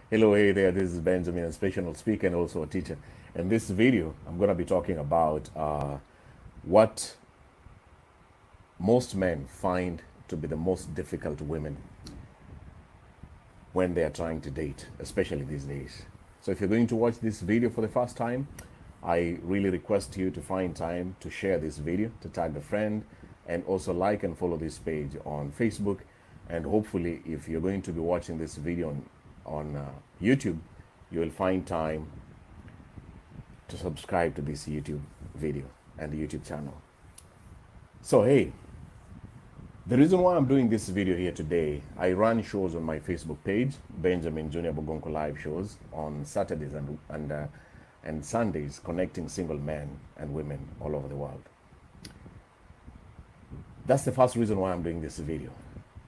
Hello, hey there, this is Benjamin, a inspirational speaker and also a teacher. In this video, I'm going to be talking about what most men find to be the most difficult women when they are trying to date, especially these days. So if you're going to watch this video for the first time, I really request you to find time to share this video, to tag a friend, and also like and follow this page on Facebook. And hopefully, if you're going to be watching this video on YouTube, you will find time to subscribe to this YouTube video and the YouTube channel. So, hey, the reason why I'm doing this video here today, I run shows on my Facebook page, Benjamin Junior Bogonko Live shows on Saturdays and Sundays, connecting single men and women all over the world. That's the first reason why I'm doing this video.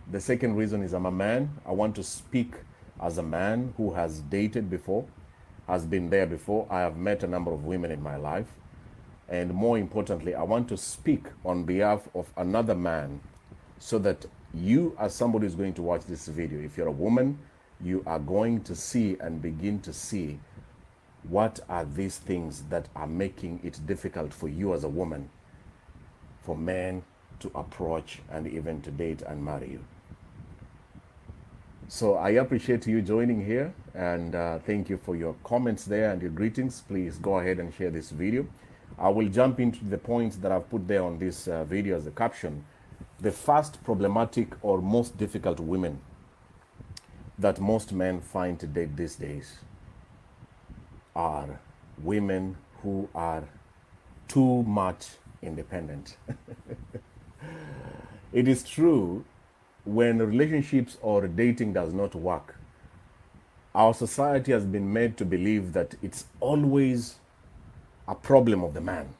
The second reason is I'm a man. I want to speak as a man who has dated before, has been there before. I have met a number of women in my life. And more importantly, I want to speak on behalf of another man so that you, as somebody who's going to watch this video, if you're a woman, you are going to see and begin to see what are these things that are making it difficult for you as a woman, for men to approach and even to date and marry you. So I appreciate you joining here, and thank you for your comments there and your greetings. Please go ahead and share this video. I will jump into the points that I've put there on this video as a caption. The first problematic or most difficult women that most men find to date these days are women who are too much independent. It is true, when relationships or dating does not work, our society has been made to believe that it's always a problem of the man.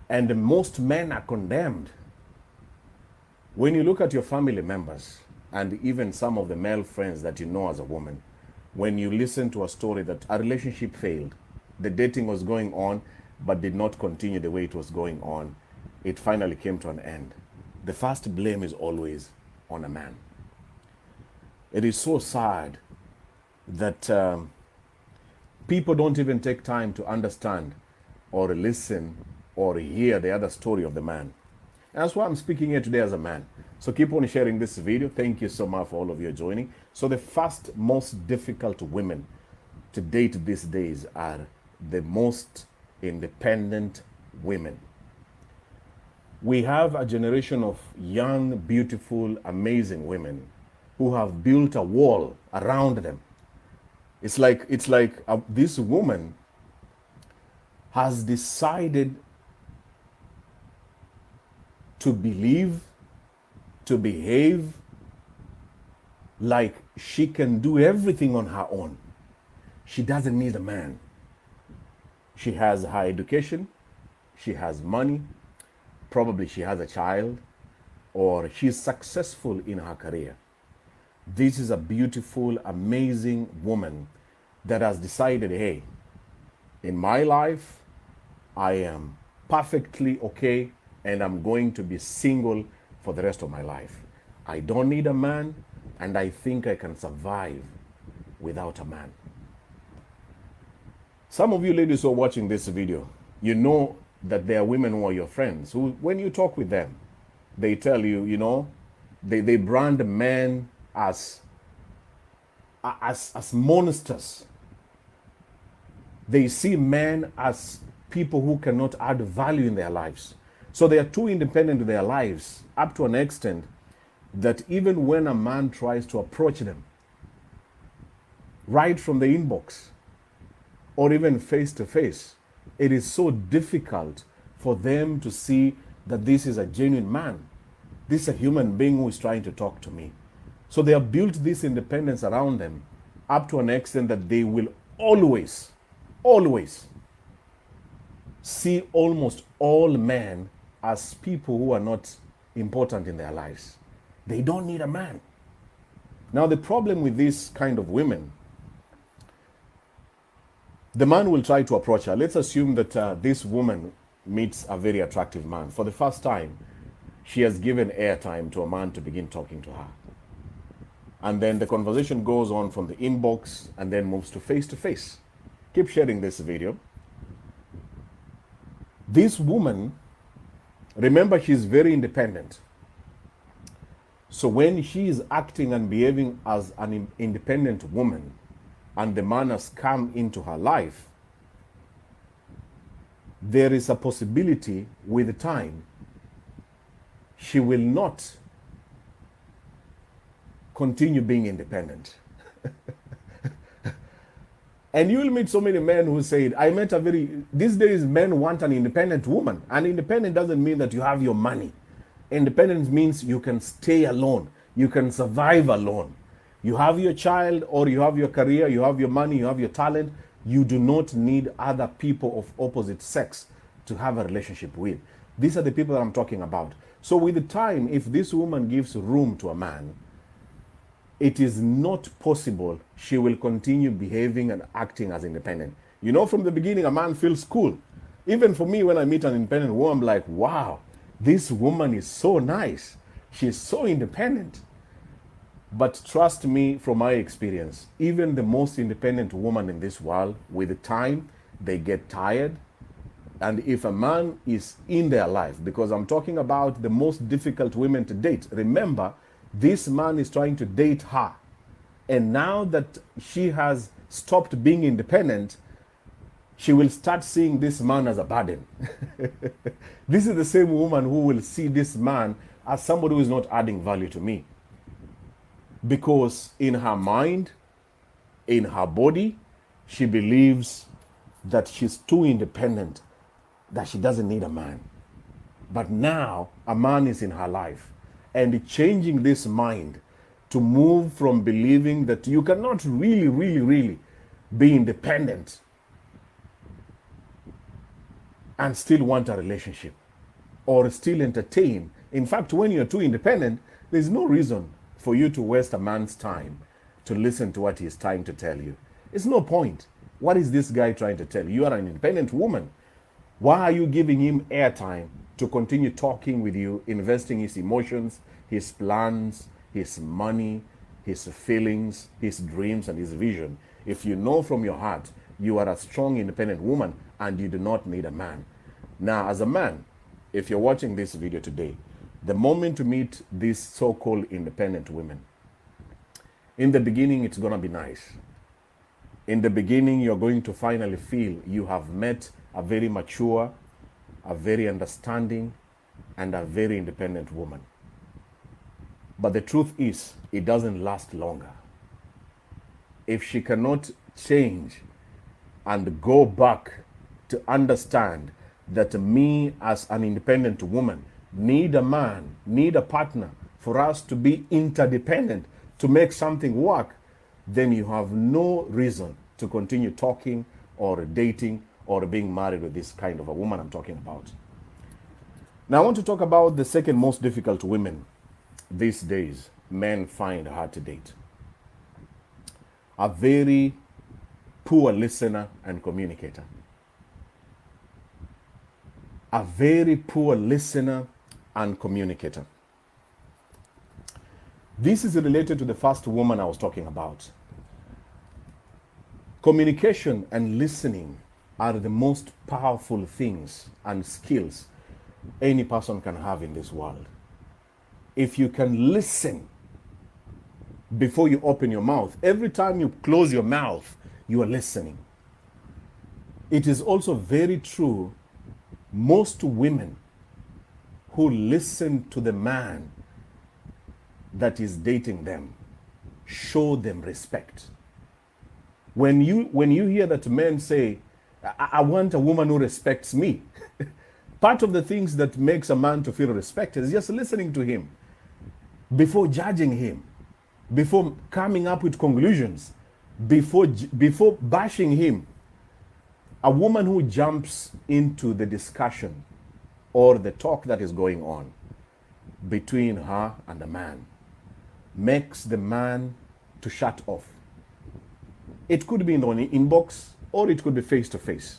And most men are condemned. When you look at your family members and even some of the male friends that you know as a woman, when you listen to a story that a relationship failed, the dating was going on but did not continue the way it was going on, it finally came to an end, the first blame is always on a man. It is so sad that people don't even take time to understand or listen or hear the other story of the man. And that's why I'm speaking here today as a man. So keep on sharing this video. Thank you so much for all of you joining. So the first most difficult women to date these days are the most independent women. We have a generation of young, beautiful, amazing women who have built a wall around them. It's like this woman has decided to believe, to behave like she can do everything on her own. She doesn't need a man. She has high education, she has money, probably she has a child, or she's successful in her career. This is a beautiful, amazing woman that has decided, hey, in my life, I am perfectly okay and I'm going to be single for the rest of my life. I don't need a man, and I think I can survive without a man. Some of you ladies who are watching this video, you know that there are women who are your friends who, when you talk with them, they tell you, you know, they brand men as monsters. They see men as people who cannot add value in their lives. So they are too independent in their lives, up to an extent that even when a man tries to approach them, right from the inbox or even face to face, it is so difficult for them to see that this is a genuine man. This is a human being who is trying to talk to me. So they have built this independence around them up to an extent that they will always see almost all men as people who are not important in their lives. They don't need a man. Now, the problem with this kind of women, the man will try to approach her. Let's assume that this woman meets a very attractive man. For the first time, she has given airtime to a man to begin talking to her. And then the conversation goes on from the inbox and then moves to face to face. Keep sharing this video. This woman, remember, she's very independent. So when she is acting and behaving as an independent woman and the man has come into her life, there is a possibility with time she will not continue being independent. And you will meet so many men who say, these days men want an independent woman. And independent doesn't mean that you have your money. Independence means you can stay alone. You can survive alone. You have your child, or you have your career, you have your money, you have your talent. You do not need other people of opposite sex to have a relationship with. These are the people that I'm talking about. So with the time, if this woman gives room to a man, it is not possible she will continue behaving and acting as independent. You know, from the beginning, a man feels cool. Even for me, when I meet an independent woman, I'm like, wow, this woman is so nice. She's so independent. But trust me, from my experience, even the most independent woman in this world, with the time, they get tired. And if a man is in their life, because I'm talking about the most difficult women to date, remember, this man is trying to date her. And now that she has stopped being independent, she will start seeing this man as a burden. This is the same woman who will see this man as somebody who is not adding value to me. Because in her mind, in her body, she believes that she's too independent, that she doesn't need a man. But now a man is in her life, and changing this mind to move from believing that you cannot really be independent and still want a relationship or still entertain. In fact, when you're too independent, there's no reason for you to waste a man's time to listen to what he's trying to tell you. It's no point. What is this guy trying to tell you? You are an independent woman. Why are you giving him airtime to continue talking with you, investing his emotions, his plans, his money, his feelings, his dreams, and his vision, if you know from your heart you are a strong, independent woman and you do not need a man? Now, as a man, if you're watching this video today, the moment you meet these so-called independent women, in the beginning, it's going to be nice. In the beginning, you're going to finally feel you have met a very mature, a very understanding, and a very independent woman. But the truth is, it doesn't last longer. If she cannot change and go back to understand that me as an independent woman need a man, need a partner for us to be interdependent, to make something work, then you have no reason to continue talking or dating or being married with this kind of a woman I'm talking about. Now, I want to talk about the second most difficult women these days men find hard to date. A very poor listener and communicator. A very poor listener and communicator. This is related to the first woman I was talking about. Communication and listening are the most powerful things and skills any person can have in this world. If you can listen before you open your mouth, every time you close your mouth, you are listening. It is also very true, most women who listen to the man that is dating them show them respect. When you hear that men say, I want a woman who respects me, part of the things that makes a man to feel respected is just listening to him before judging him, before coming up with conclusions, before bashing him. A woman who jumps into the discussion or the talk that is going on between her and the man makes the man to shut off. It could be in the inbox or it could be face to face.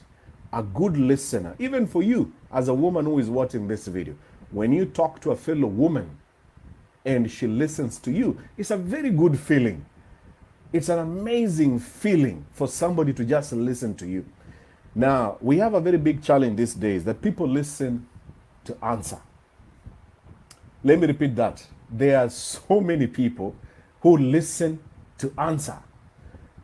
A good listener, even for you as a woman who is watching this video, when you talk to a fellow woman and she listens to you, it's a very good feeling. It's an amazing feeling for somebody to just listen to you. Now, we have a very big challenge these days that people listen to answer. Let me repeat that. There are so many people who listen to answer.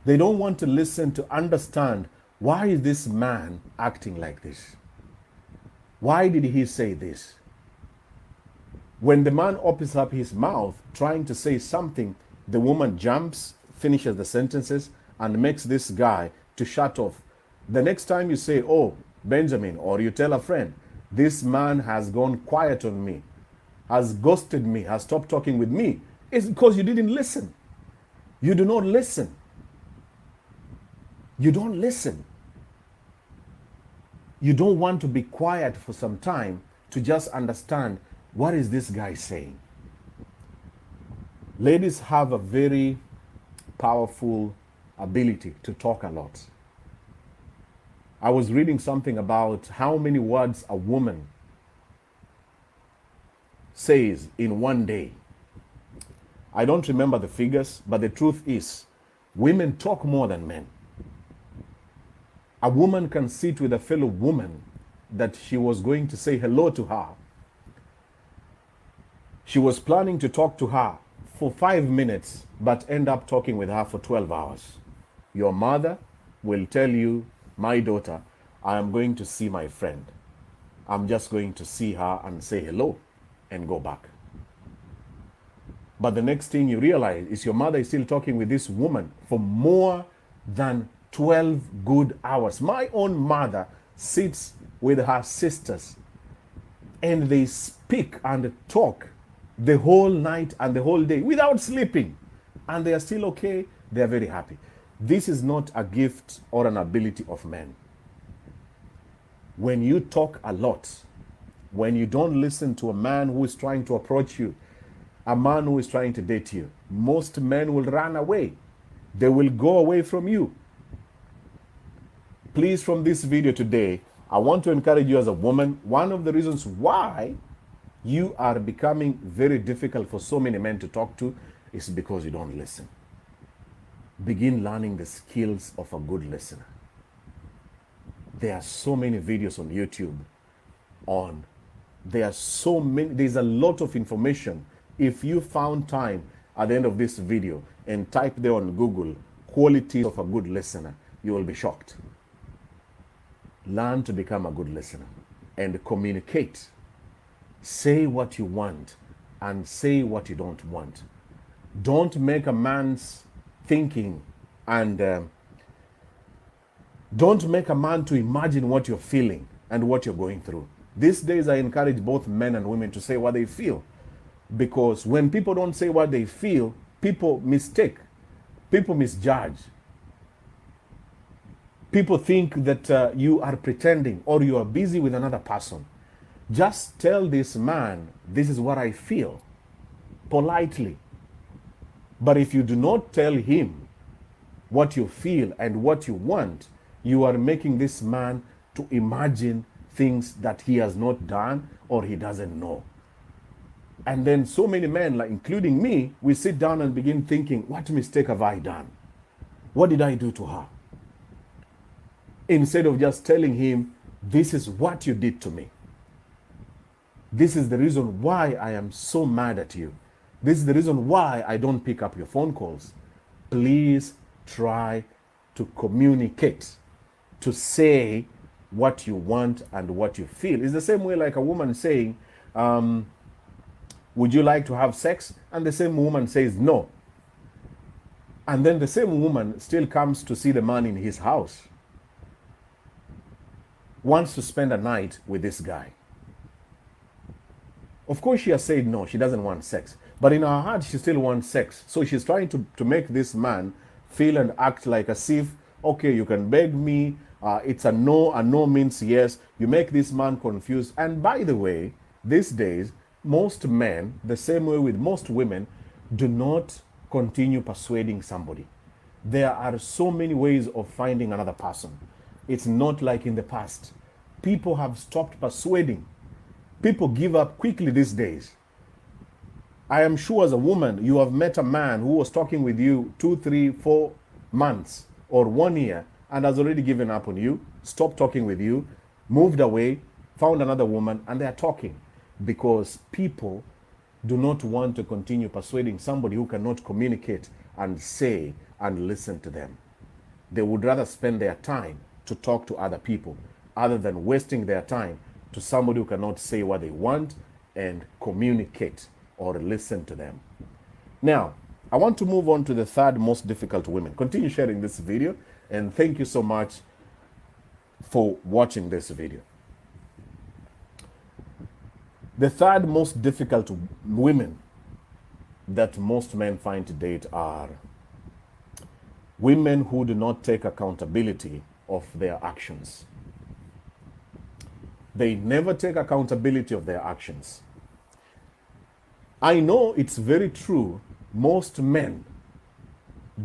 They don't want to listen to understand, why is this man acting like this? Why did he say this? When the man opens up his mouth trying to say something, the woman jumps, finishes the sentences, and makes this guy to shut off. The next time you say, oh, Benjamin, or you tell a friend, this man has gone quiet on me, has ghosted me, has stopped talking with me, it's because you didn't listen. You do not listen. You don't listen. You don't want to be quiet for some time to just understand, what is this guy saying? Ladies have a very powerful ability to talk a lot. I was reading something about how many words a woman says in one day. I don't remember the figures, but the truth is, women talk more than men. A woman can sit with a fellow woman that she was going to say hello to her. She was planning to talk to her for 5 minutes, but end up talking with her for 12 hours. Your mother will tell you, my daughter, I am going to see my friend. I'm just going to see her and say hello and go back. But the next thing you realize is your mother is still talking with this woman for more than 12 good hours. My own mother sits with her sisters and they speak and talk the whole night and the whole day without sleeping, and they are still okay. They are very happy. This is not a gift or an ability of men. When you talk a lot, when you don't listen to a man who is trying to approach you, a man who is trying to date you, most men will run away. They will go away from you. Please, from this video today, I want to encourage you as a woman. One of the reasons why you are becoming very difficult for so many men to talk to is because you don't listen. Begin learning the skills of a good listener. There are so many videos on YouTube there's a lot of information. If you found time at the end of this video and type there on Google, qualities of a good listener, you will be shocked. Learn to become a good listener and communicate. Say what you want and say what you don't want. Don't make a man's thinking and don't make a man to imagine what you're feeling and what you're going through. These days, I encourage both men and women to say what they feel, because when people don't say what they feel, people mistake, people misjudge. People think that you are pretending or you are busy with another person. Just tell this man, this is what I feel, politely. But if you do not tell him what you feel and what you want, you are making this man to imagine things that he has not done or he doesn't know. And then so many men, like including me, we sit down and begin thinking, what mistake have I done? What did I do to her? Instead of just telling him, this is what you did to me. This is the reason why I am so mad at you. This is the reason why I don't pick up your phone calls. Please try to communicate, to say what you want and what you feel. It's the same way like a woman saying, would you like to have sex? And the same woman says no. And then the same woman still comes to see the man in his house, wants to spend a night with this guy. Of course, she has said no, she doesn't want sex. But in her heart, she still wants sex. So she's trying to make this man feel and act like as if, okay, you can beg me, it's a no means yes. You make this man confused. And by the way, these days, most men, the same way with most women, do not continue persuading somebody. There are so many ways of finding another person. It's not like in the past. People have stopped persuading. People give up quickly these days. I am sure as a woman, you have met a man who was talking with you 2, 3, 4 months or 1 year and has already given up on you, stopped talking with you, moved away, found another woman, and they are talking because people do not want to continue persuading somebody who cannot communicate and say and listen to them. They would rather spend their time to talk to other people other than wasting their time to somebody who cannot say what they want and communicate or listen to them. Now, I want to move on to the third most difficult women. Continue sharing this video, and thank you so much for watching this video. The third most difficult women that most men find to date are women who do not take accountability of their actions. They never take accountability of their actions. I know it's very true, most men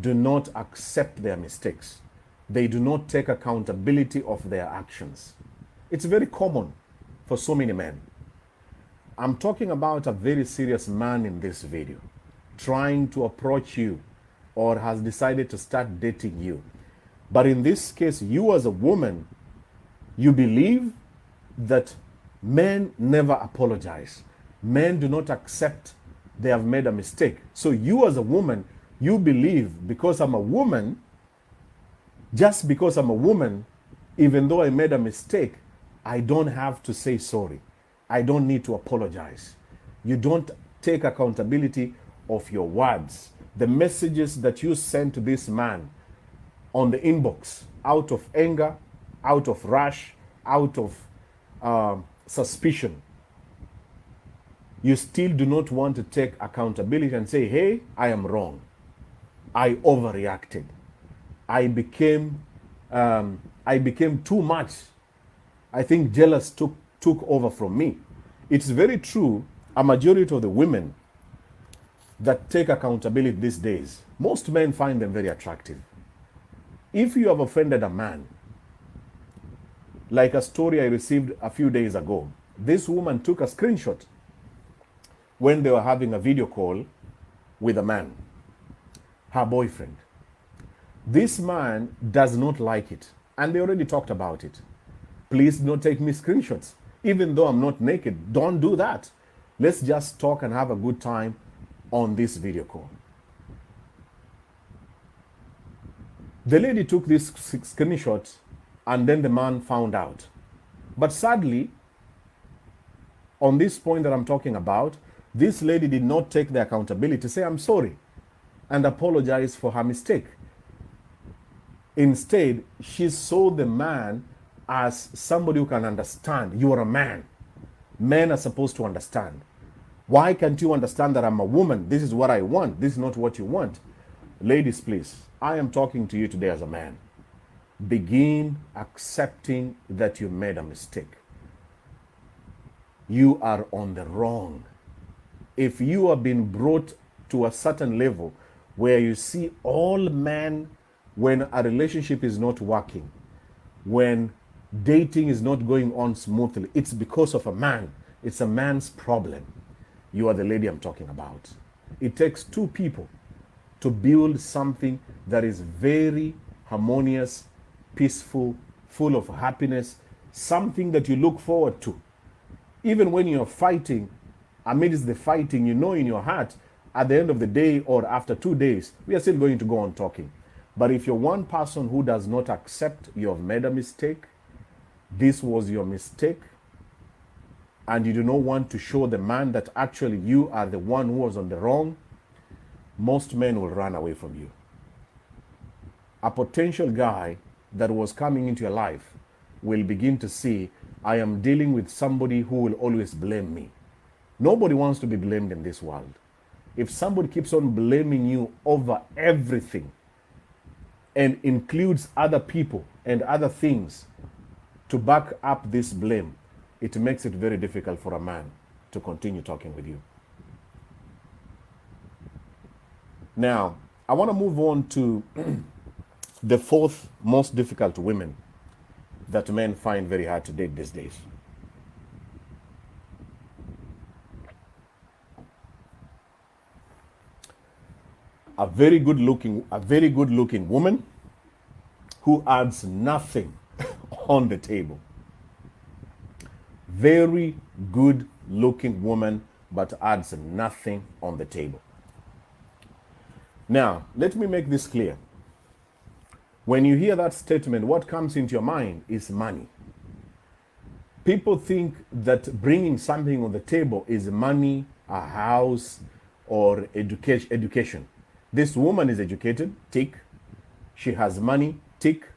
do not accept their mistakes. They do not take accountability of their actions. It's very common for so many men. I'm talking about a very serious man in this video, trying to approach you or has decided to start dating you. But in this case, you as a woman, you believe that men never apologize. Men do not accept they have made a mistake. So you as a woman, you believe because I'm a woman, just because I'm a woman, even though I made a mistake, I don't have to say sorry. I don't need to apologize. You don't take accountability of your words. The messages that you sent to this man on the inbox, out of anger, out of rush, out of suspicion, you still do not want to take accountability and say, hey, I am wrong. I overreacted. I became too much. I think jealous took over from me. It's very true, a majority of the women that take accountability these days, most men find them very attractive. If you have offended a man, like a story I received a few days ago, this woman took a screenshot when they were having a video call with a man, her boyfriend. This man does not like it, and they already talked about it. Please don't take me screenshots. Even though I'm not naked, don't do that. Let's just talk and have a good time on this video call. The lady took this screenshot and then the man found out. But sadly, on this point that I'm talking about, this lady did not take the accountability to say, I'm sorry, and apologize for her mistake. Instead, she saw the man as somebody who can understand. You are a man. Men are supposed to understand. Why can't you understand that I'm a woman? This is what I want. This is not what you want. Ladies, please, I am talking to you today as a man. Begin accepting that you made a mistake. You are on the wrong. If you have been brought to a certain level where you see all men, when a relationship is not working, when dating is not going on smoothly, it's because of a man. It's a man's problem. You are the lady I'm talking about. It takes two people to build something that is very harmonious, peaceful, full of happiness, something that you look forward to. Even when you're fighting, amidst the fighting, you know in your heart, at the end of the day or after 2 days, we are still going to go on talking. But if you're one person who does not accept you have made a mistake, this was your mistake, and you do not want to show the man that actually you are the one who was on the wrong, most men will run away from you. A potential guy that was coming into your life will begin to see, I am dealing with somebody who will always blame me. Nobody wants to be blamed in this world. If somebody keeps on blaming you over everything and includes other people and other things to back up this blame, it makes it very difficult for a man to continue talking with you. Now, I want to move on to the fourth most difficult women that men find very hard to date these days. a very good looking woman who adds nothing on the table. Very good looking woman, but adds nothing on the table. Now, let me make this clear. When you hear that statement, what comes into your mind is money. People think that bringing something on the table is money, a house, or education. This woman is educated, tick. She has money, tick.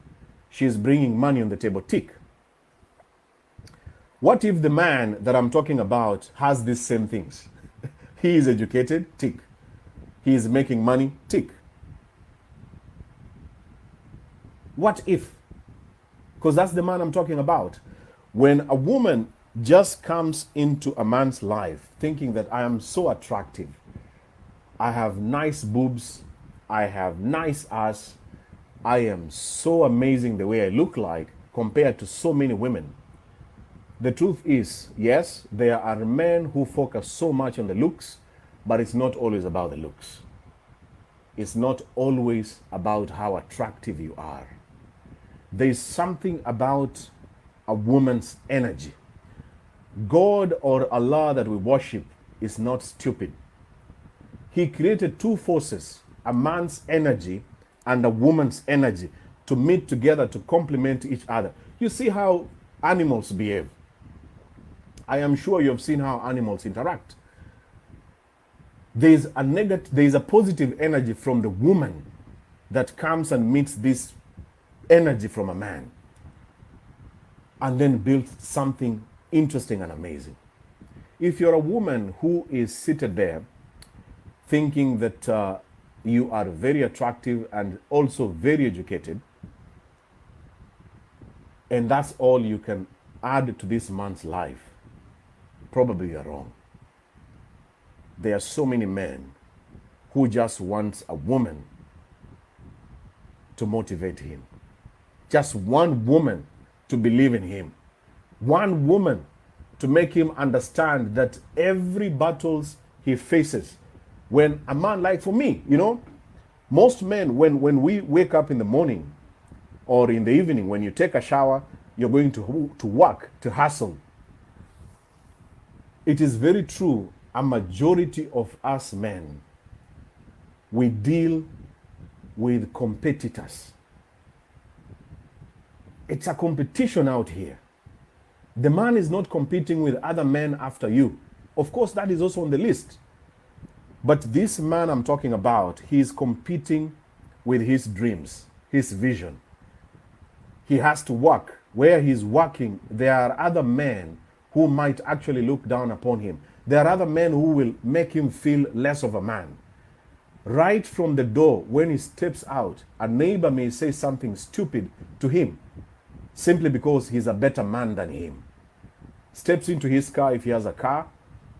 She is bringing money on the table, tick. What if the man that I'm talking about has these same things? He is educated, tick. He is making money, tick. What if? Because that's the man I'm talking about. When a woman just comes into a man's life thinking that I am so attractive, I have nice boobs, I have nice ass, I am so amazing the way I look like compared to so many women. The truth is, yes, there are men who focus so much on the looks, but it's not always about the looks. It's not always about how attractive you are. There's something about a woman's energy. God or Allah that we worship is not stupid. He created two forces, a man's energy and a woman's energy, to meet together to complement each other. You see how animals behave. I am sure you have seen how animals interact. There's a positive energy from the woman that comes and meets this energy from a man, and then builds something interesting and amazing. If you're a woman who is seated there thinking that you are very attractive and also very educated, and that's all you can add to this man's life, probably you're wrong. There are so many men who just want a woman to motivate him. Just one woman to believe in him. One woman to make him understand that every battles he faces, when a man, like for me, most men, when we wake up in the morning or in the evening, when you take a shower, you're going to work, to hustle. It is very true, a majority of us men, we deal with competitors. It's a competition out here. The man is not competing with other men after you. Of course, that is also on the list. But this man I'm talking about, he is competing with his dreams, his vision. He has to work. Where he's working, there are other men who might actually look down upon him. There are other men who will make him feel less of a man. Right from the door, when he steps out, a neighbor may say something stupid to him simply because he's a better man than him. Steps into his car, if he has a car,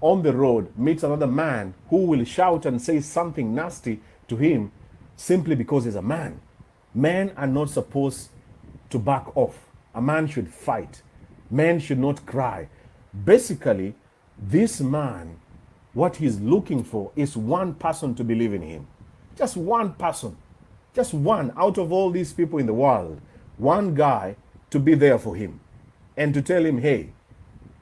on the road, meets another man who will shout and say something nasty to him simply because he's a man. Men are not supposed to back off. A man should fight. Men should not cry. Basically, this man, what he's looking for is one person to believe in him. Just one person. Just one out of all these people in the world. One guy to be there for him and to tell him, hey,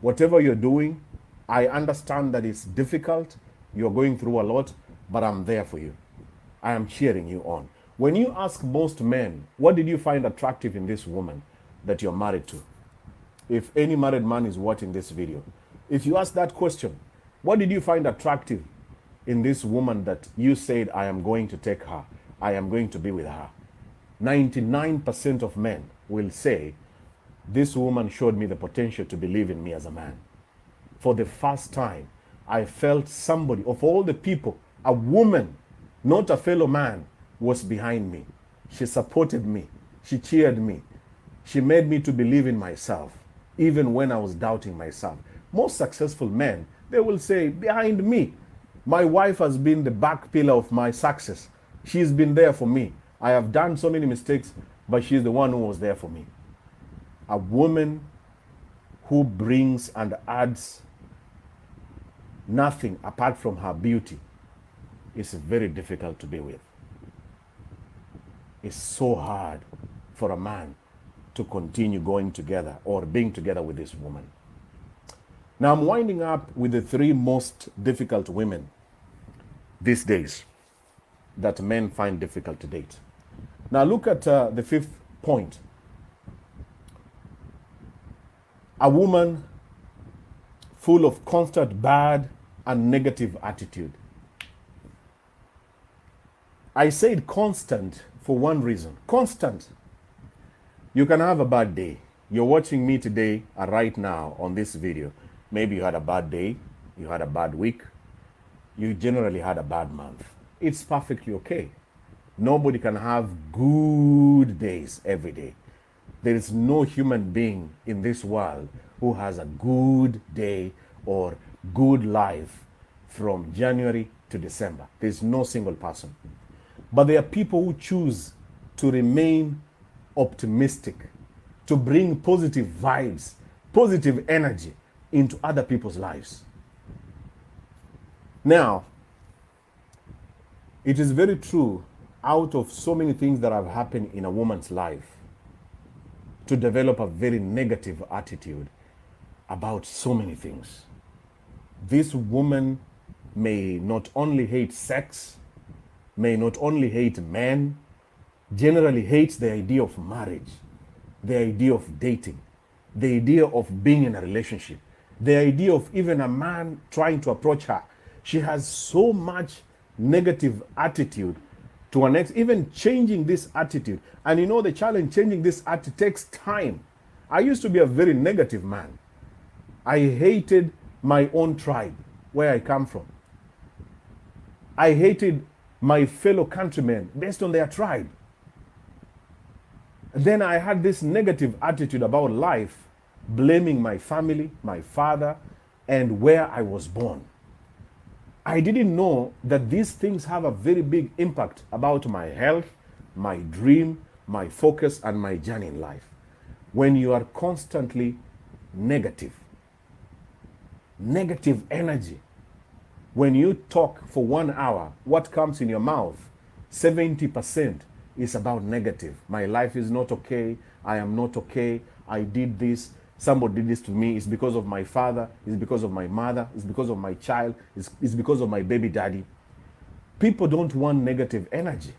whatever you're doing, I understand that it's difficult. You're going through a lot, but I'm there for you. I am cheering you on. When you ask most men, what did you find attractive in this woman that you're married to? If any married man is watching this video, if you ask that question, what did you find attractive in this woman that you said, I am going to take her, I am going to be with her? 99% of men will say, this woman showed me the potential to believe in me as a man. For the first time, I felt somebody, of all the people, a woman, not a fellow man, was behind me. She supported me. She cheered me. She made me to believe in myself, even when I was doubting myself. Most successful men, they will say, behind me, my wife has been the back pillar of my success. She's been there for me. I have done so many mistakes, but she's the one who was there for me. A woman who brings and adds nothing apart from her beauty is very difficult to be with. It's so hard for a man to continue going together or being together with this woman. Now I'm winding up with the 3 most difficult women these days that men find difficult to date. Now look at the 5th point. A woman full of constant bad and negative attitude. I said constant for one reason. Constant. You can have a bad day. You're watching me today, right now on this video. Maybe you had a bad day, you had a bad week, you generally had a bad month. It's perfectly okay. Nobody can have good days every day. There is no human being in this world who has a good day or good life from January to December. There's no single person. But there are people who choose to remain optimistic, to bring positive vibes, positive energy into other people's lives. Now, it is very true, out of so many things that have happened in a woman's life, to develop a very negative attitude about so many things. This woman may not only hate sex, may not only hate men, generally hates the idea of marriage, the idea of dating, the idea of being in a relationship, the idea of even a man trying to approach her. She has so much negative attitude to an ex, even changing this attitude. And you know the challenge, changing this attitude takes time. I used to be a very negative man. I hated my own tribe, where I come from. I hated my fellow countrymen based on their tribe. Then I had this negative attitude about life, blaming my family, my father, and where I was born. I didn't know that these things have a very big impact about my health, my dream, my focus, and my journey in life. When you are constantly negative, negative energy, when you talk for 1 hour, what comes in your mouth, 70% is about negative. My life is not okay. I am not okay. I did this. Somebody did this to me. It's because of my father. It's because of my mother. It's because of my child. It's because of my baby daddy. People don't want negative energy.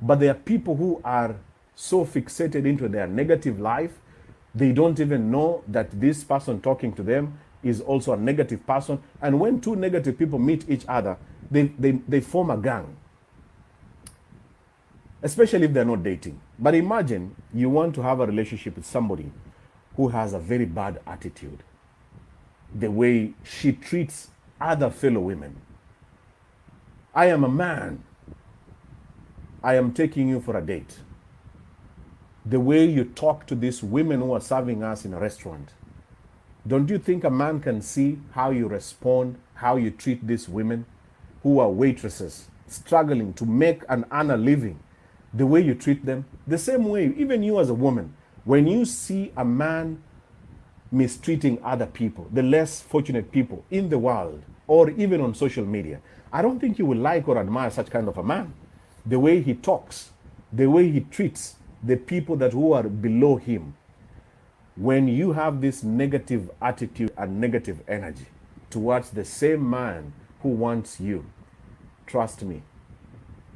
But there are people who are so fixated into their negative life, they don't even know that this person talking to them is also a negative person. And when 2 negative people meet each other, they form a gang. Especially if they're not dating. But imagine you want to have a relationship with somebody who has a very bad attitude. The way she treats other fellow women. I am a man. I am taking you for a date. The way you talk to these women who are serving us in a restaurant. Don't you think a man can see how you respond, how you treat these women who are waitresses, struggling to make and earn a living? The way you treat them, the same way, even you as a woman, when you see a man mistreating other people, the less fortunate people in the world, or even on social media, I don't think you will like or admire such kind of a man. The way he talks, the way he treats the people that who are below him. When you have this negative attitude and negative energy towards the same man who wants you, trust me,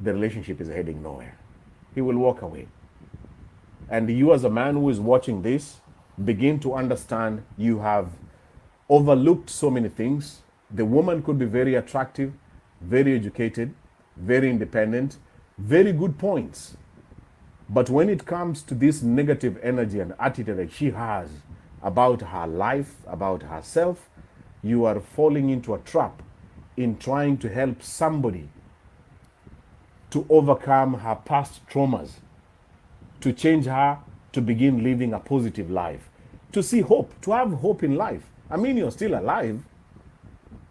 the relationship is heading nowhere. He will walk away. And you as a man who is watching this, begin to understand you have overlooked so many things. The woman could be very attractive, very educated, very independent, very good points. But when it comes to this negative energy and attitude that she has about her life, about herself, you are falling into a trap in trying to help somebody to overcome her past traumas, to change her to begin living a positive life, to see hope, to have hope in life. I mean, you're still alive.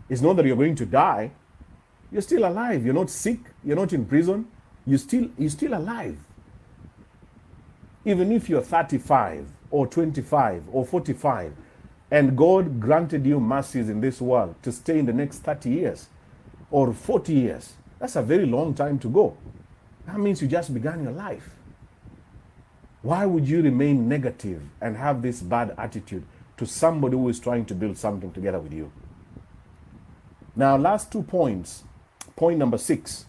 It's not that you're going to die. You're still alive. You're not sick. You're not in prison. You're still alive. Even if you're 35 or 25 or 45, and God granted you mercies in this world to stay in the next 30 years or 40 years, that's a very long time to go. That means you just began your life. Why would you remain negative and have this bad attitude to somebody who is trying to build something together with you? Now, last 2 points. Point number 6.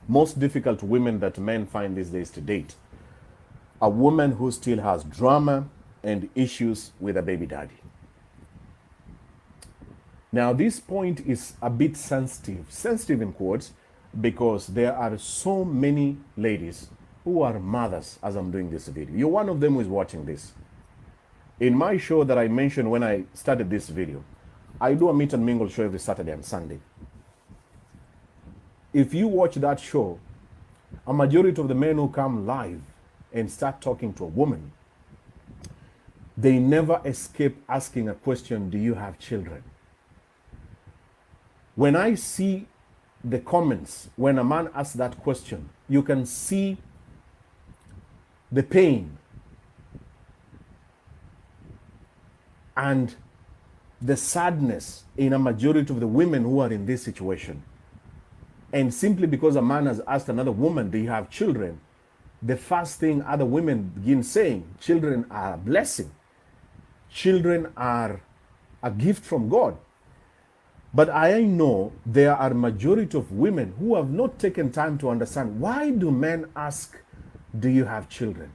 Most difficult women that men find these days to date. A woman who still has drama and issues with a baby daddy. Now, this point is a bit sensitive in quotes, because there are so many ladies who are mothers as I'm doing this video. You're one of them who is watching this. In my show that I mentioned when I started this video, I do a meet and mingle show every Saturday and Sunday. If you watch that show, a majority of the men who come live and start talking to a woman, they never escape asking a question, do you have children? When I see the comments, when a man asks that question, you can see the pain and the sadness in a majority of the women who are in this situation. And simply because a man has asked another woman, do you have children? The first thing other women begin saying, children are a blessing. Children are a gift from God. But I know there are a majority of women who have not taken time to understand, why do men ask, do you have children?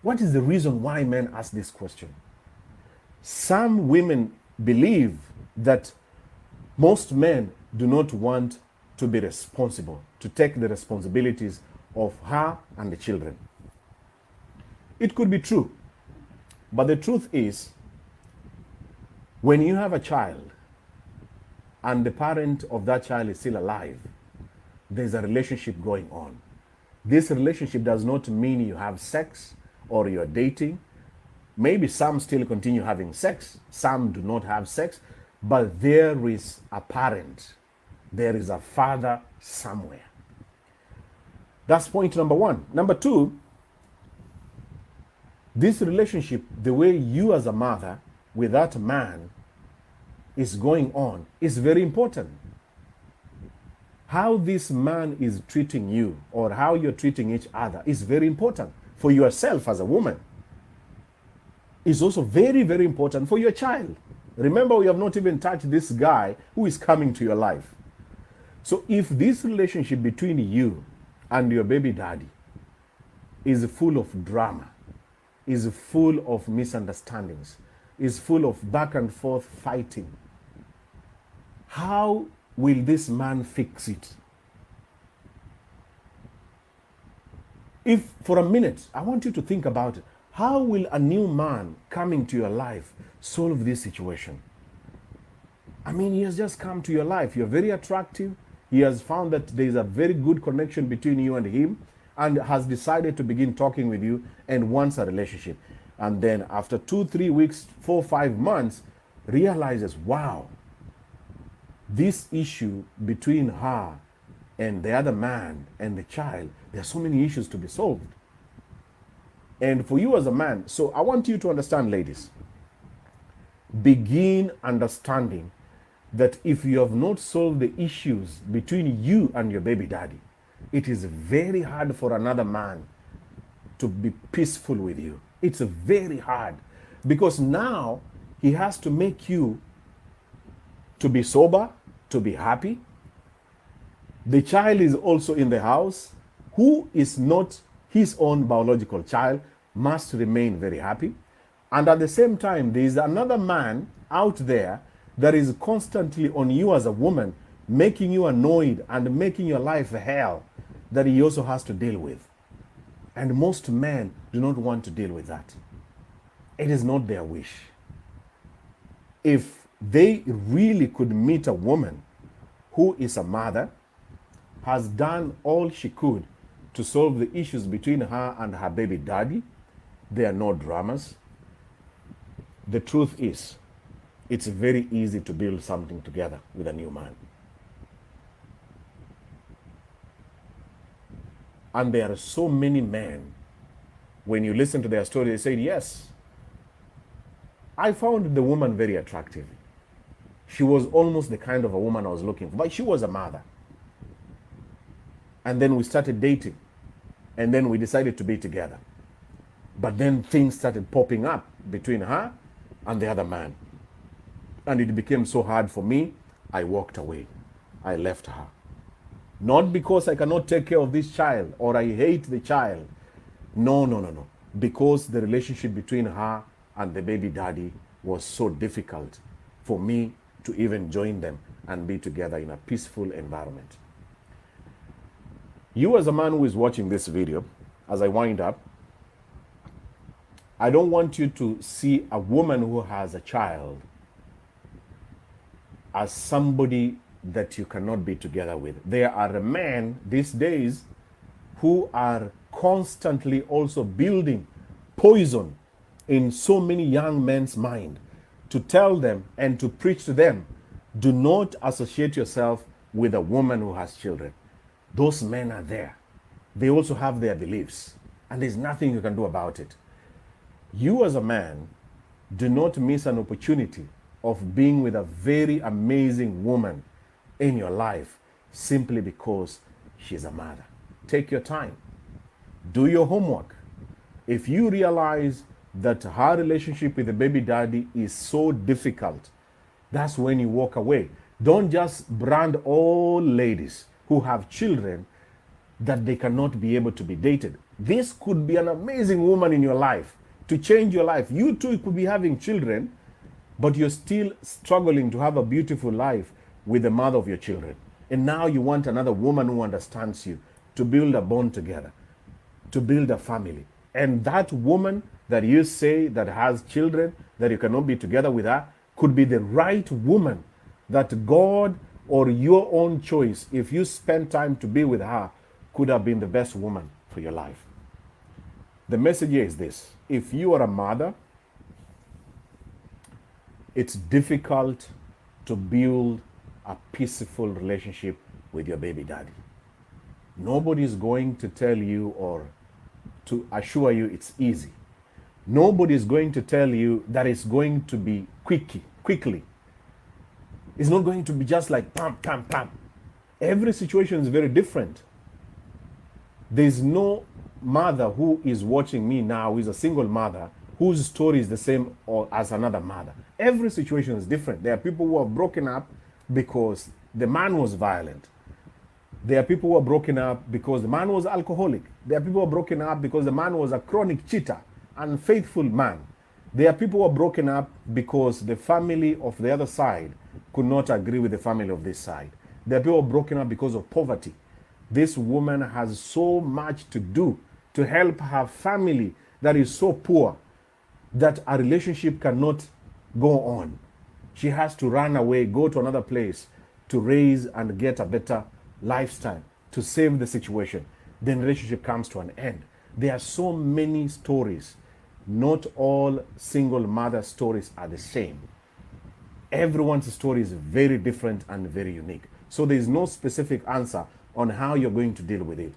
What is the reason why men ask this question? Some women believe that most men do not want to be responsible, to take the responsibilities of her and the children. It could be true, but the truth is, when you have a child and the parent of that child is still alive, there's a relationship going on. This relationship does not mean you have sex or you're dating. Maybe some still continue having sex, some do not have sex, but there is a parent. There is a father somewhere. That's point number 1. Number 2, this relationship, the way you as a mother with that man is going on, is very important. How this man is treating you or how you're treating each other is very important for yourself as a woman. It's also very, very important for your child. Remember, we have not even touched this guy who is coming to your life. So if this relationship between you and your baby daddy is full of drama, is full of misunderstandings, is full of back and forth fighting, how will this man fix it? If for a minute, I want you to think about it. How will a new man coming to your life solve this situation? I mean, he has just come to your life. You're very attractive. He has found that there is a very good connection between you and him and has decided to begin talking with you and wants a relationship. And then after 2, 3 weeks, 4, 5 months, realizes, wow, this issue between her and the other man and the child, there are so many issues to be solved. And for you as a man, so I want you to understand, ladies, begin understanding that if you have not solved the issues between you and your baby daddy, it is very hard for another man to be peaceful with you. It's very hard because now he has to make you to be sober, to be happy. The child is also in the house, who is not his own biological child, must remain very happy. And at the same time, there is another man out there that is constantly on you as a woman, making you annoyed and making your life hell, that he also has to deal with. And most men do not want to deal with that. It is not their wish. If they really could meet a woman who is a mother, has done all she could to solve the issues between her and her baby daddy, there are no dramas. The truth is, it's very easy to build something together with a new man. And there are so many men, when you listen to their story, they say, yes, I found the woman very attractive. She was almost the kind of a woman I was looking for, but she was a mother. And then we started dating. And then we decided to be together. But then things started popping up between her and the other man. And it became so hard for me, I walked away. I left her. Not because I cannot take care of this child or I hate the child. No. Because the relationship between her and the baby daddy was so difficult for me to even join them and be together in a peaceful environment. You as a man who is watching this video, as I wind up, I don't want you to see a woman who has a child as somebody that you cannot be together with. There are men these days who are constantly also building poison in so many young men's mind to tell them and to preach to them, do not associate yourself with a woman who has children. Those men are there. They also have their beliefs, and there's nothing you can do about it. You as a man, do not miss an opportunity of being with a very amazing woman in your life simply because she's a mother. Take your time. Do your homework. If you realize that her relationship with the baby daddy is so difficult, that's when you walk away. Don't just brand all ladies who have children that they cannot be able to be dated. This could be an amazing woman in your life to change your life. You too could be having children, but you're still struggling to have a beautiful life with the mother of your children. And now you want another woman who understands you to build a bond together, to build a family. And that woman that you say that has children, that you cannot be together with her, could be the right woman that God or your own choice, if you spend time to be with her, could have been the best woman for your life. The message here is this: if you are a mother, it's difficult to build a peaceful relationship with your baby daddy. Nobody is going to tell you or to assure you it's easy. Nobody is going to tell you that it's going to be quickly. It's not going to be just like pam, pam, pam. Every situation is very different. There's no mother who is watching me now, who is a single mother, whose story is the same or as another mother. Every situation is different. There are people who are broken up because the man was violent. There are people who are broken up because the man was alcoholic. There are people who are broken up because the man was a chronic cheater, unfaithful man. There are people who are broken up because the family of the other side could not agree with the family of this side. There are people who are broken up because of poverty. This woman has so much to do to help her family that is so poor that a relationship cannot go on. She has to run away, go to another place to raise and get a better lifestyle, to save the situation. Then relationship comes to an end. There are so many stories. Not all single mother stories are the same. Everyone's story is very different and very unique. So there is no specific answer on how you're going to deal with it.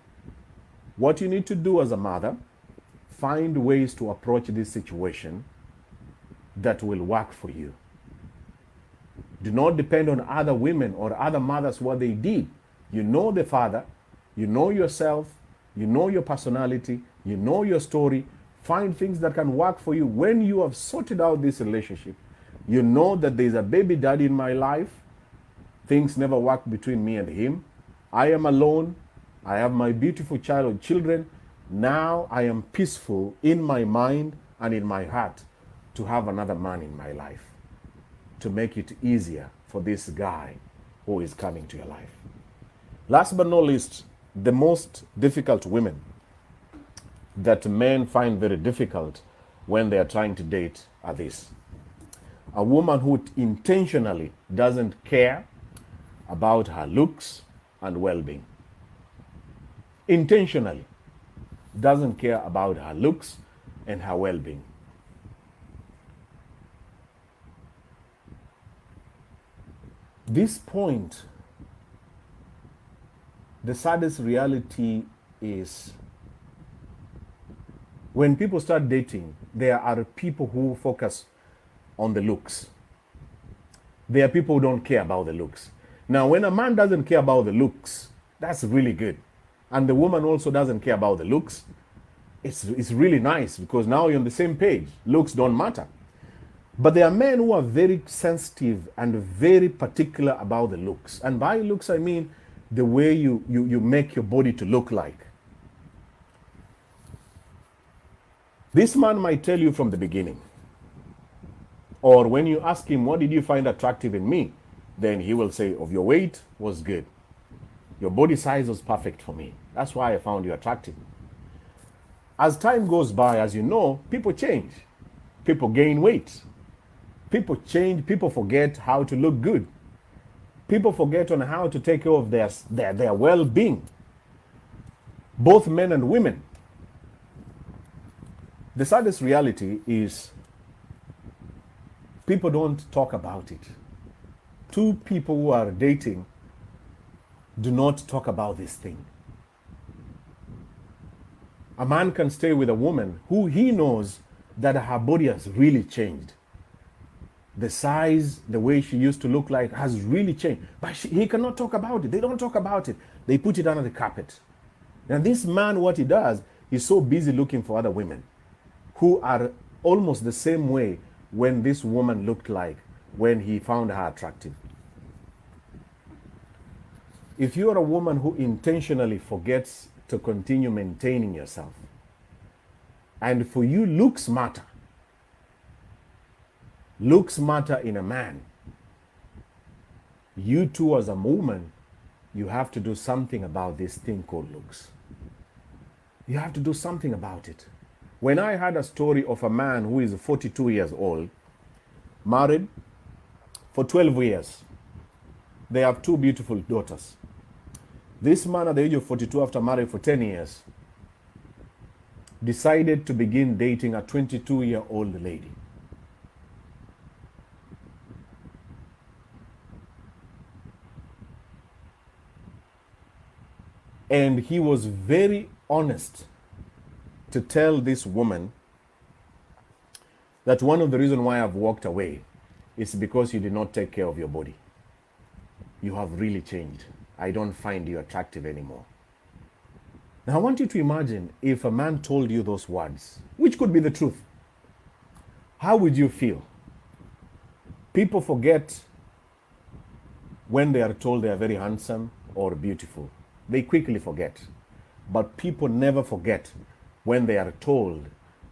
What you need to do as a mother, find ways to approach this situation that will work for you. Do not depend on other women or other mothers, what they did. You know the father, you know yourself, you know your personality, you know your story. Find things that can work for you. When you have sorted out this relationship, you know that there's a baby daddy in my life. Things never work between me and him. I am alone. I have my beautiful child or children. Now I am peaceful in my mind and in my heart to have another man in my life, to make it easier for this guy who is coming to your life. Last but not least, the most difficult women that men find very difficult when they are trying to date are this: a woman who intentionally doesn't care about her looks and well-being. Intentionally doesn't care about her looks and her well-being. This point, the saddest reality is when people start dating, there are people who focus on the looks. There are people who don't care about the looks. Now, when a man doesn't care about the looks, that's really good. And the woman also doesn't care about the looks. It's really nice because now you're on the same page. Looks don't matter. But there are men who are very sensitive and very particular about the looks. And by looks, I mean the way you make your body to look like. This man might tell you from the beginning, or when you ask him, what did you find attractive in me? Then he will say, of your weight was good. Your body size was perfect for me. That's why I found you attractive. As time goes by, as you know, people change. People gain weight. People change. People forget how to look good. People forget on how to take care of their well-being. Both men and women. The saddest reality is people don't talk about it. Two people who are dating do not talk about this thing. A man can stay with a woman who he knows that her body has really changed. The size, the way she used to look like has really changed. But he cannot talk about it. They don't talk about it. They put it under the carpet. Now this man, what he does, he's so busy looking for other women who are almost the same way when this woman looked like when he found her attractive. If you are a woman who intentionally forgets to continue maintaining yourself, and for you looks matter in a man, you too as a woman, you have to do something about this thing called looks. You have to do something about it. When I had a story of a man who is 42 years old, married for 12 years, they have two beautiful daughters. This man at the age of 42, after marrying for 10 years, decided to begin dating a 22-year-old lady. And he was very honest to tell this woman that one of the reasons why I've walked away is because you did not take care of your body. You have really changed. I don't find you attractive anymore. Now I want you to imagine if a man told you those words, which could be the truth. How would you feel? People forget when they are told they are very handsome or beautiful. They quickly forget. But people never forget when they are told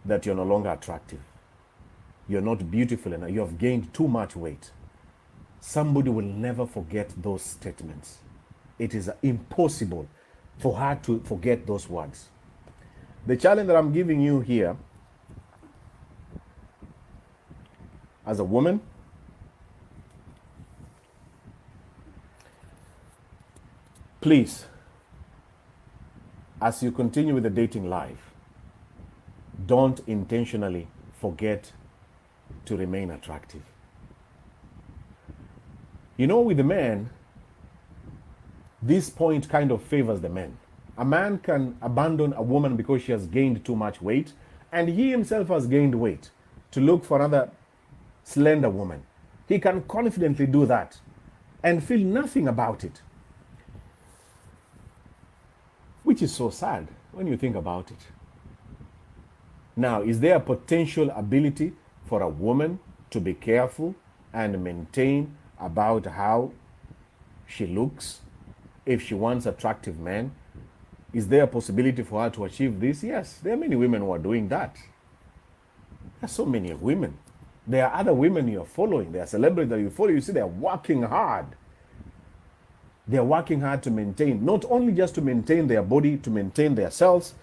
that you're no longer attractive. You're not beautiful enough. You have gained too much weight. Somebody will never forget those statements. It is impossible for her to forget those words. The challenge that I'm giving you here as a woman, please, as you continue with the dating life, don't intentionally forget to remain attractive. You know, with the men, this point kind of favors the men. A man can abandon a woman because she has gained too much weight, and he himself has gained weight, to look for another slender woman. He can confidently do that and feel nothing about it, which is so sad when you think about it. Now, is there a potential ability for a woman to be careful and maintain about how she looks if she wants attractive men? Is there a possibility for her to achieve this? Yes, there are many women who are doing that. There are so many women. There are other women you are following. There are celebrities that you follow. You see, they are working hard. They are working hard to maintain, not only just to maintain their body, to maintain their selves,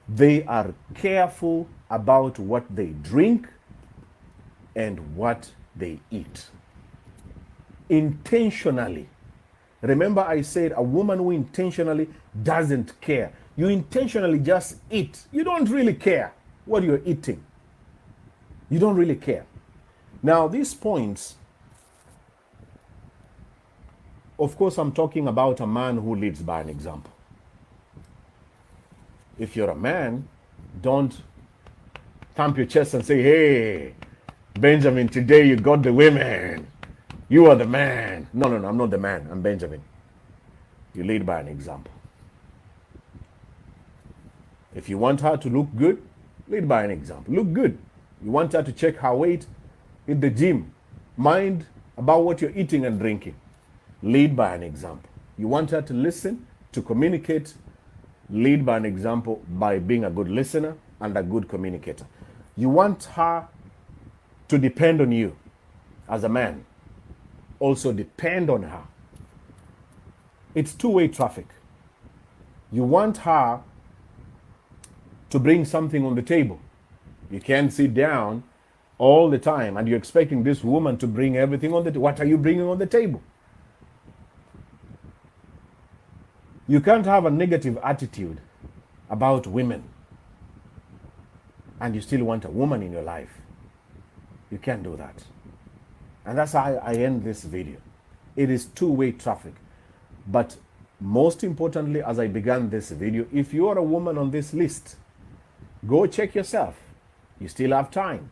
they are careful about what they drink and what they eat. Intentionally. Remember I said a woman who intentionally doesn't care. You intentionally just eat. You don't really care what you're eating. You don't really care. Now, these points, of course, I'm talking about a man who leads by an example. If you're a man, don't thump your chest and say, hey, Benjamin, today you got the women. You are the man. No, I'm not the man. I'm Benjamin. You lead by an example. If you want her to look good, lead by an example. Look good. You want her to check her weight in the gym. Mind about what you're eating and drinking. Lead by an example. You want her to listen, to communicate. Lead by an example by being a good listener and a good communicator. You want her to depend on you as a man. Also depend on her. It's two-way traffic. You want her to bring something on the table. You can't sit down all the time and you're expecting this woman to bring everything on the table. What are you bringing on the table? You can't have a negative attitude about women and you still want a woman in your life. You can't do that. And that's how I end this video. It is two-way traffic. But most importantly, as I began this video, if you are a woman on this list, go check yourself. You still have time.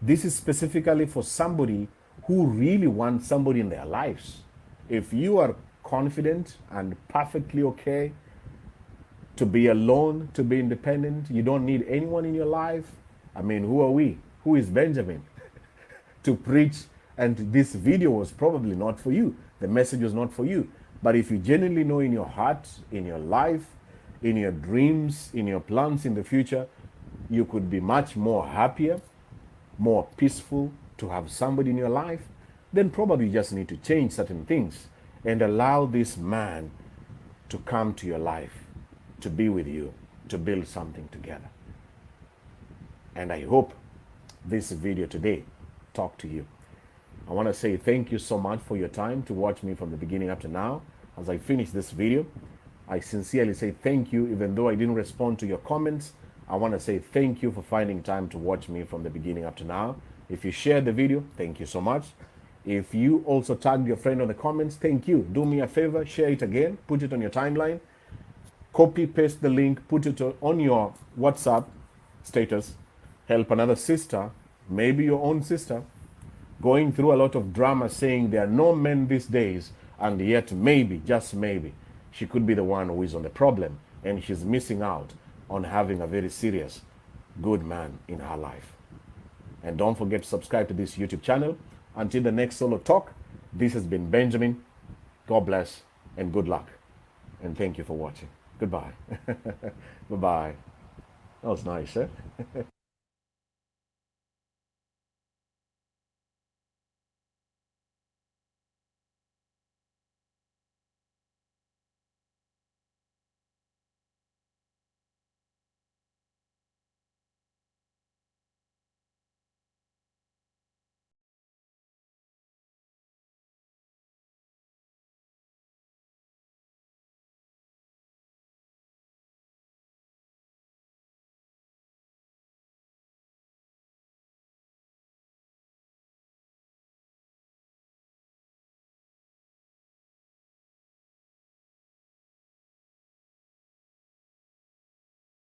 This is specifically for somebody who really wants somebody in their lives. If you are confident and perfectly okay to be alone, to be independent, you don't need anyone in your life. I mean, who are we? Who is Benjamin to preach? And this video was probably not for you. The message was not for you. But if you genuinely know in your heart, in your life, in your dreams, in your plans in the future, you could be much more happier, more peaceful to have somebody in your life, then probably you just need to change certain things and allow this man to come to your life, to be with you, to build something together. And I hope this video today talked to you. I want to say thank you so much for your time to watch me from the beginning up to now. As I finish this video, I sincerely say thank you. Even though I didn't respond to your comments, I want to say thank you for finding time to watch me from the beginning up to now. If you shared the video, thank you so much. If you also tagged your friend on the comments, thank you. Do me a favor, share it again, put it on your timeline, copy, paste the link, put it on your WhatsApp status. Help another sister, maybe your own sister, going through a lot of drama saying there are no men these days, and yet maybe, just maybe, she could be the one who is on the problem and she's missing out on having a very serious, good man in her life. And don't forget to subscribe to this YouTube channel. Until the next solo talk, this has been Benjamin. God bless and good luck. And thank you for watching. Goodbye. Bye-bye. That was nice, eh?